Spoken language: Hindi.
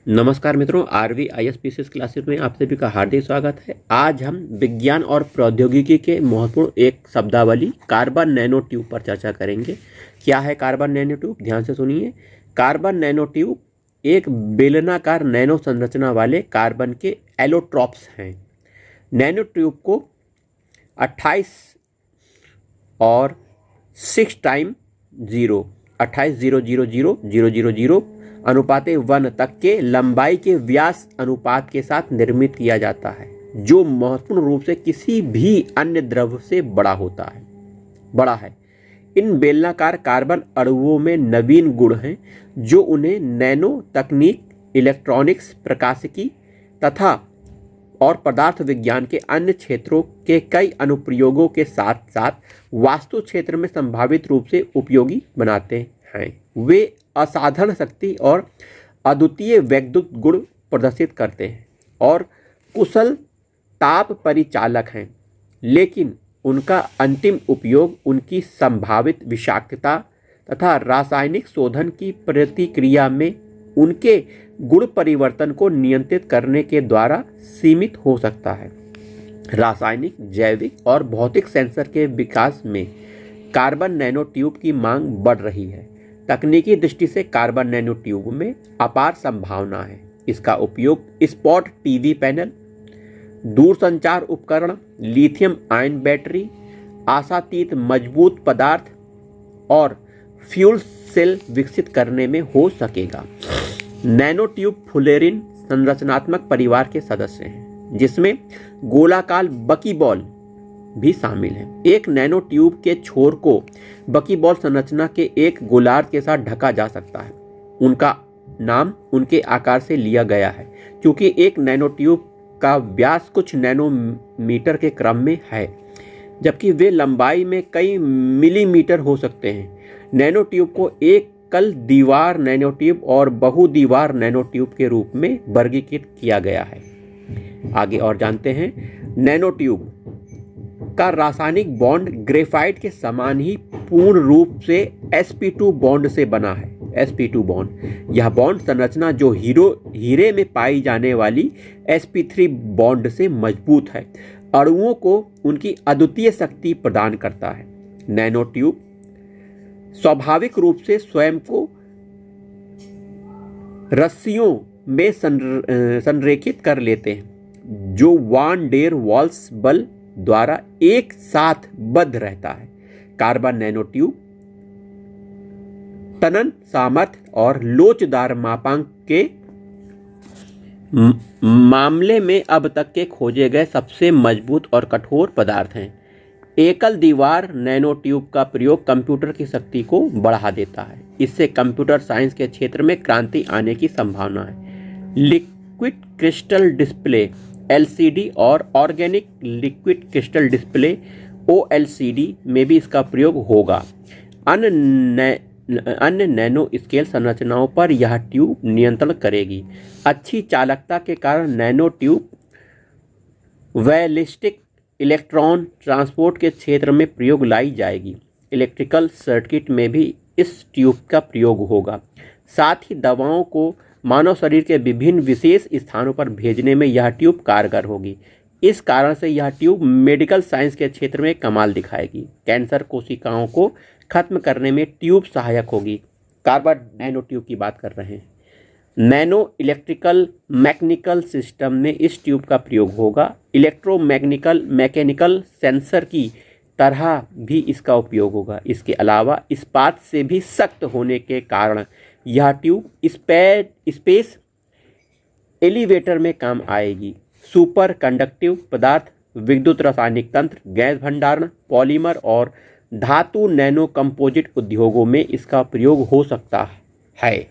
नमस्कार मित्रों, RVISPCS क्लासेस में आप सभी का हार्दिक स्वागत है। आज हम विज्ञान और प्रौद्योगिकी के महत्वपूर्ण एक शब्दावली कार्बन नैनो ट्यूब पर चर्चा करेंगे। क्या है कार्बन नैनो ट्यूब? ध्यान से सुनिए। कार्बन नैनो ट्यूब एक बेलनाकार नैनो संरचना वाले कार्बन के एलोट्रॉप्स हैं। नैनो ट्यूब को 28 और 6 टाइम 0 28,000,000 अनुपाते 1 तक के लंबाई के व्यास अनुपात के साथ निर्मित किया जाता है, जो महत्वपूर्ण रूप से किसी भी अन्य द्रव्य से बड़ा है। इन बेलनाकार कार्बन अणुओं में नवीन गुण हैं जो उन्हें नैनो तकनीक, इलेक्ट्रॉनिक्स, प्रकाशिकी तथा और पदार्थ विज्ञान के अन्य क्षेत्रों के कई अनुप्रयोगों के साथ साथ वास्तु क्षेत्र में संभावित रूप से उपयोगी बनाते हैं। वे असाधारण शक्ति और अद्वितीय वैद्युत गुण प्रदर्शित करते हैं और कुशल ताप परिचालक हैं, लेकिन उनका अंतिम उपयोग उनकी संभावित विषाक्तता तथा रासायनिक शोधन की प्रतिक्रिया में उनके गुण परिवर्तन को नियंत्रित करने के द्वारा सीमित हो सकता है। रासायनिक, जैविक और भौतिक सेंसर के विकास में कार्बन नैनो ट्यूब की मांग बढ़ रही है। तकनीकी दृष्टि से कार्बन नैनो ट्यूब में अपार संभावना है। इसका उपयोग स्पॉट टीवी पैनल, दूरसंचार उपकरण, लिथियम आयन बैटरी, आशातीत मजबूत पदार्थ और फ्यूल सेल विकसित करने में हो सकेगा। नैनो ट्यूब फुलेरिन संरचनात्मक परिवार के सदस्य हैं, जिसमें गोलाकार बकीबॉल भी शामिल है। एक नैनो ट्यूब के छोर को बकीबॉल संरचना के एक गोलार्ध के साथ ढका जा सकता है। उनका नाम उनके आकार से लिया गया है, क्योंकि एक नैनो ट्यूब का व्यास कुछ नैनोमीटर के क्रम में है, जबकि वे लंबाई में कई मिलीमीटर हो सकते हैं। नैनो ट्यूब को एकल दीवार नैनो ट्यूब और बहुदीवार नैनो ट्यूब के रूप में वर्गीकृत किया गया है। आगे और जानते हैं। नैनो ट्यूब का रासायनिक बॉन्ड ग्रेफाइट के समान ही पूर्ण रूप से sp2 बॉन्ड से बना है। sp2 बॉन्ड, यह बॉन्ड संरचना जो हीरे में पाई जाने वाली sp3 बॉन्ड से मजबूत है, अणुओं को उनकी अद्वितीय शक्ति प्रदान करता है। नैनो ट्यूब स्वाभाविक रूप से स्वयं को रस्सियों में संरेखित कर लेते हैं, जो वान डेर वाल्स बल द्वारा एक साथ बद्ध रहता है। कार्बन नैनो ट्यूब तनन सामर्थ्य और लोचदार मापांक के मामले में अब तक के खोजे गए सबसे मजबूत और कठोर पदार्थ हैं। एकल दीवार नैनो ट्यूब का प्रयोग कंप्यूटर की शक्ति को बढ़ा देता है। इससे कंप्यूटर साइंस के क्षेत्र में क्रांति आने की संभावना है। लिक्विड क्रिस्टल डिस्प्ले LCD और organic liquid crystal display OLCD में भी इसका प्रयोग होगा। अन्य नैनो स्केल संरचनाओं पर यह ट्यूब नियंत्रण करेगी। अच्छी चालकता के कारण nano tube ballistic electron transport के क्षेत्र में प्रयोग लाई जाएगी। इलेक्ट्रिकल सर्किट में भी इस ट्यूब का प्रयोग होगा। साथ ही दवाओं को मानव शरीर के विभिन्न विशेष स्थानों पर भेजने में यह ट्यूब कारगर होगी। इस कारण से यह ट्यूब मेडिकल साइंस के क्षेत्र में कमाल दिखाएगी। कैंसर कोशिकाओं को खत्म करने में ट्यूब सहायक होगी। कार्बन नैनो ट्यूब की बात कर रहे हैं। नैनो इलेक्ट्रिकल मैकेनिकल सिस्टम में इस ट्यूब का प्रयोग होगा। मैकेनिकल सेंसर की तरह भी इसका उपयोग होगा। इसके अलावा इस्पात से भी सख्त होने के कारण यह ट्यूब स्पेस एलिवेटर में काम आएगी। सुपर कंडक्टिव पदार्थ, विद्युत रासायनिक तंत्र, गैस भंडारण, पॉलीमर और धातु नैनो कंपोजिट उद्योगों में इसका प्रयोग हो सकता है।